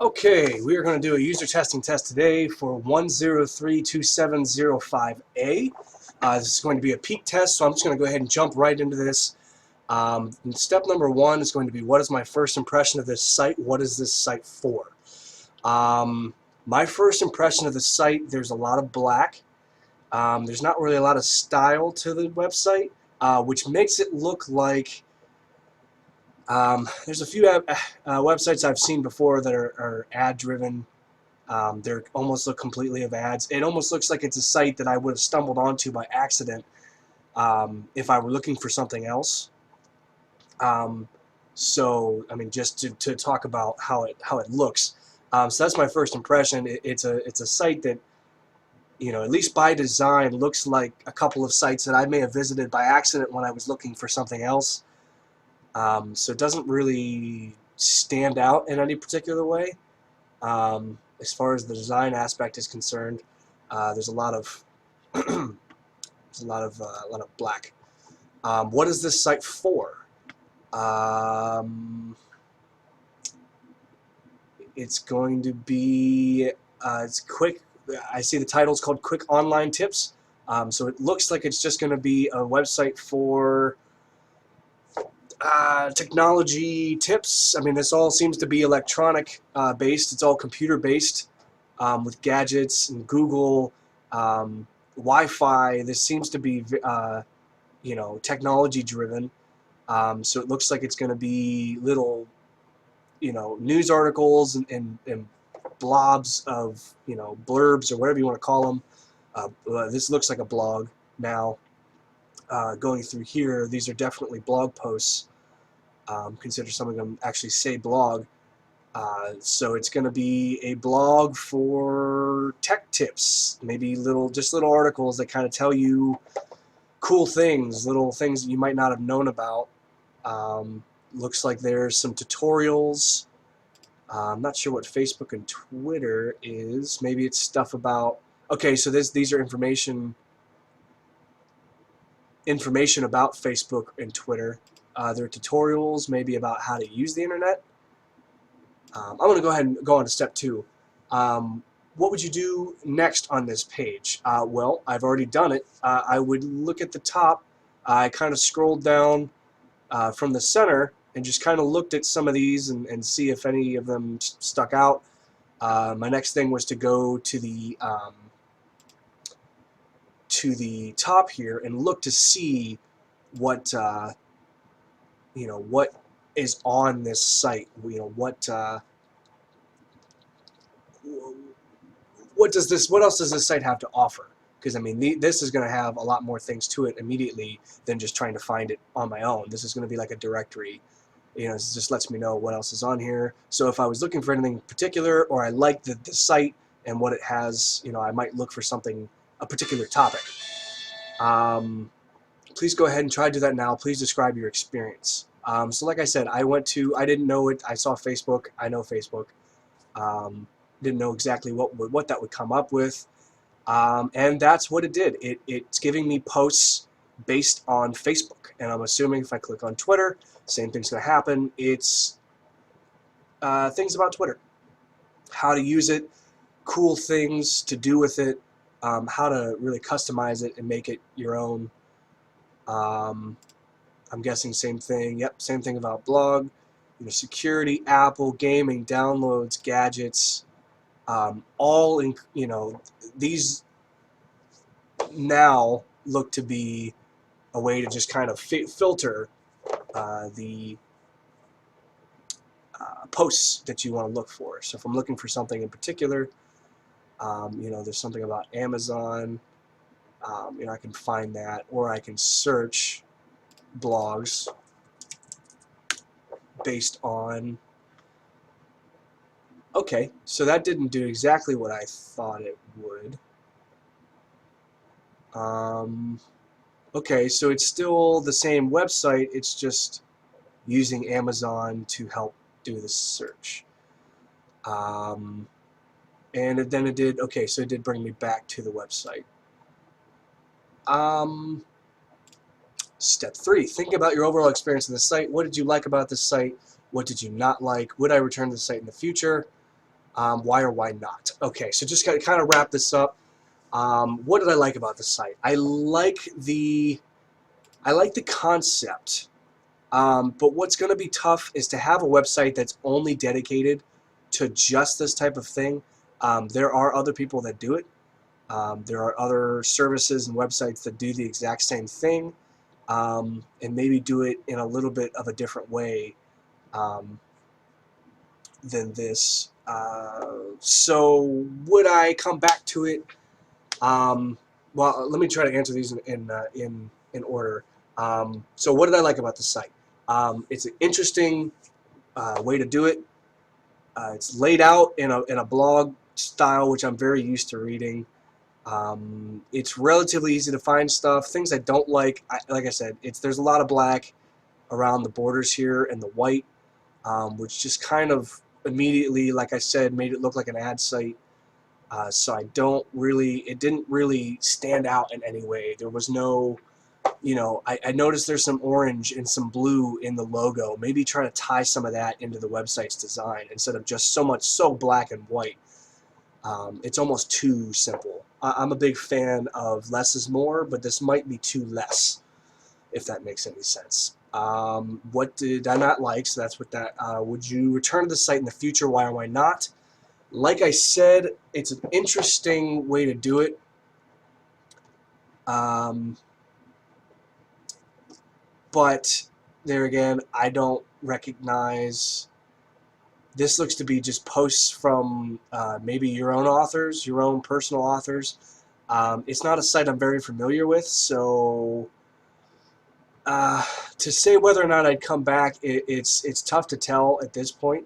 Okay, we are going to do a user testing test today for 1032705A. This is going to be a peak test, so I'm just going to go ahead and jump right into this. Step number one is going to be, what is my first impression of this site? What is this site for? My first impression of the site, there's a lot of black. There's not really a lot of style to the website, which makes it look like there's a few websites I've seen before that are ad-driven. They almost look completely of ads. It almost looks like it's a site that I would have stumbled onto by accident if I were looking for something else. So, I mean, just to talk about how it looks. So that's my first impression. It's a site that, you know, at least by design, looks like a couple of sites that I may have visited by accident when I was looking for something else. So it doesn't really stand out in any particular way. As far as the design aspect is concerned, there's a lot of there's a lot of black. What is this site for? It's going to be it's quick. I see the title's called Quick Online Tips. So it looks like it's just going to be a website for technology tips. I mean, this all seems to be electronic based. It's all computer based with gadgets and Google, Wi-Fi. This seems to be, you know, technology driven. So it looks like it's going to be little, you know, news articles and blobs of, you know, blurbs or whatever you want to call them. This looks like a blog now. Going through here, these are definitely blog posts. Consider some of them actually say blog. So it's going to be a blog for tech tips, maybe just little articles that kind of tell you cool things, little things that you might not have known about. Looks like there's some tutorials. I'm not sure what Facebook and Twitter is. Maybe it's stuff about. Okay, so these are information about Facebook and Twitter. There are tutorials maybe about how to use the internet. I'm going to go ahead and go on to step two. What would you do next on this page? Well, I've already done it. I would look at the top. I kind of scrolled down from the center and just kind of looked at some of these and see if any of them stuck out. My next thing was to go to the top here and look to see what you know, what is on this site. You know, what else does this site have to offer? Because I mean, this is going to have a lot more things to it immediately than just trying to find it on my own. This is going to be like a directory. You know, it just lets me know what else is on here. So if I was looking for anything particular, or I like the site and what it has, you know, I might look for something, a particular topic. Please go ahead and try to do that now. Please describe your experience. So like I said, I didn't know it. I saw Facebook. I know Facebook. Didn't know exactly what that would come up with. And that's what it did. It's giving me posts based on Facebook. And I'm assuming if I click on Twitter, same thing's going to happen. It's things about Twitter. How to use it, cool things to do with it, how to really customize it and make it your own. I'm guessing same thing. Yep, same thing about blog. You know, security, Apple, gaming, downloads, gadgets, all in, you know, these now look to be a way to just kind of filter the posts that you want to look for. So if I'm looking for something in particular, you know, there's something about Amazon. You know, I can find that, or I can search blogs based on. Okay, so that didn't do exactly what I thought it would. Okay, so it's still the same website, it's just using Amazon to help do the search. And then it did, okay, so it did bring me back to the website. Step 3, think about your overall experience in the site. What did you like about the site? What did you not like? Would I return to the site in the future? Why or why not? Okay, so just kind of wrap this up. What did I like about the site? I like the concept. But what's going to be tough is to have a website that's only dedicated to just this type of thing. There are other people that do it. There are other services and websites that do the exact same thing, and maybe do it in a little bit of a different way um, than this. So would I come back to it? Well, let me try to answer these in order. So what did I like about the site? It's an interesting way to do it. It's laid out in a blog style, which I'm very used to reading. It's relatively easy to find stuff. Things I don't like, like I said, there's a lot of black around the borders here and the white, which just kind of immediately, like I said, made it look like an ad site. So it didn't really stand out in any way. There was no, I noticed there's some orange and some blue in the logo. Maybe try to tie some of that into the website's design instead of just so black and white. It's almost too simple. I'm a big fan of less is more, but this might be too less, if that makes any sense. What did I not like? So that's what that. Would you return to the site in the future? Why or why not? Like I said, it's an interesting way to do it. But there again, I don't recognize. This looks to be just posts from maybe your own authors, your own personal authors. It's not a site I'm very familiar with, so to say whether or not I'd come back, it's tough to tell at this point,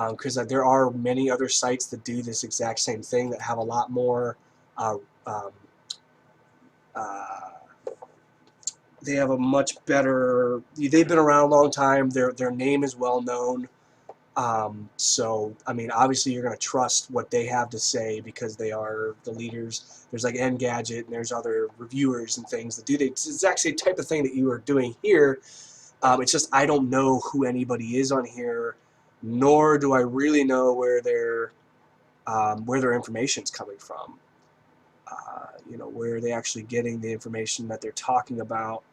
because there are many other sites that do this exact same thing that have a lot more. Uh, um, uh, they have a much better. They've been around a long time. Their name is well known. So, I mean, obviously you're going to trust what they have to say because they are the leaders. There's like Engadget and there's other reviewers and things that do the exact same type of thing that you are doing here. It's just I don't know who anybody is on here, nor do I really know where their information is coming from. Where are they actually getting the information that they're talking about?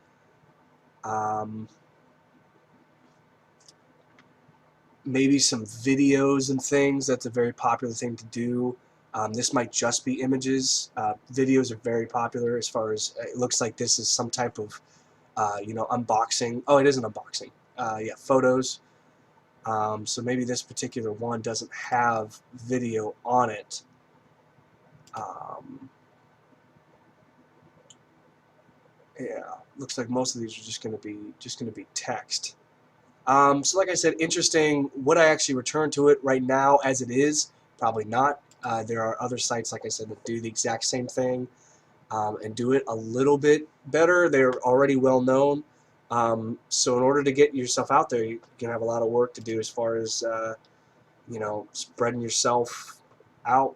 Maybe some videos and things. That's a very popular thing to do. This might just be images. Videos are very popular as far as it looks like this is some type of unboxing. Oh, it is an unboxing. Yeah, photos. So maybe this particular one doesn't have video on it. Yeah, looks like most of these are just going to be text. So like I said, interesting. Would I actually return to it right now as it is? Probably not. There are other sites, like I said, that do the exact same thing and do it a little bit better. They're already well known. So in order to get yourself out there, you're going to have a lot of work to do as far as, spreading yourself out.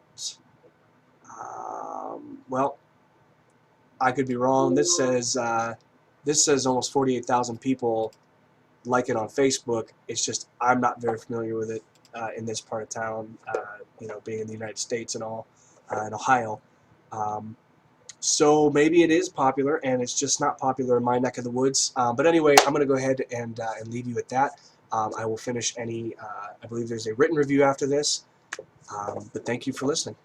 Well, I could be wrong. This says almost 48,000 people like it on Facebook. It's just I'm not very familiar with it in this part of town, being in the United States and all, in Ohio. So maybe it is popular, and it's just not popular in my neck of the woods. But anyway, I'm going to go ahead and leave you at that. I will finish I believe there's a written review after this. But thank you for listening.